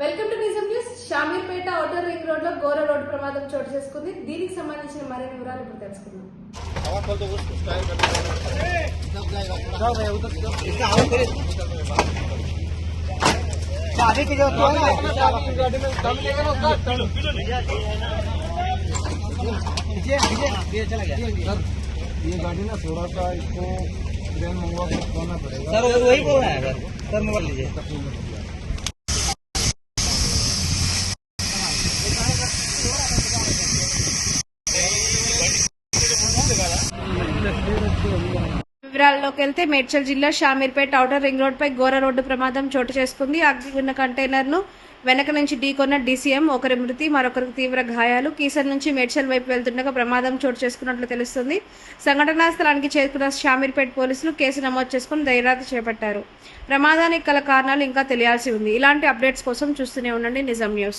Welcome to నిజం news. Shamirpet outer ring road లో ఘోర రోడ్డు ప్రమాదం చోటు చేసుకుంది. దీనికి సంబంధించిన మరిన్ని వివరాలు ఇప్పుడు తెలుసుకుందాం. ये गाड़ी ना थोड़ा सा इसको ट्रेन मंगवाना पड़ेगा सर। वही बोल रहा है सर, मोबाइल लीजिए। వివరాల్లోకి వెళ్తే మేడ్చల్ జిల్లా షామీర్పేట ఔటర్ రింగ్ రోడ్ పై ఘోర రోడ్డు ప్రమాదం చోటు చేసుకుంది. అగ్గి ఉన్న కంటైనర్ ను వెనక నుంచి ఢీకొన్న డీసీఎం, ఒకరి మృతి, మరొకరికి తీవ్ర గాయాలు. కీసర్ నుంచి మేడ్చల్ వైపు వెళ్తుండగా ప్రమాదం చోటు చేసుకున్నట్లు తెలుస్తుంది. సంఘటనా స్థలానికి చేరుకున్న షామీర్పేట పోలీసులు కేసు నమోదు చేసుకుని దర్యాప్తు చేపట్టారు. ప్రమాదానికి గల కారణాలు ఇంకా తెలియాల్సి ఉంది. ఇలాంటి అప్డేట్స్ కోసం చూస్తూనే ఉండండి నిజం న్యూస్.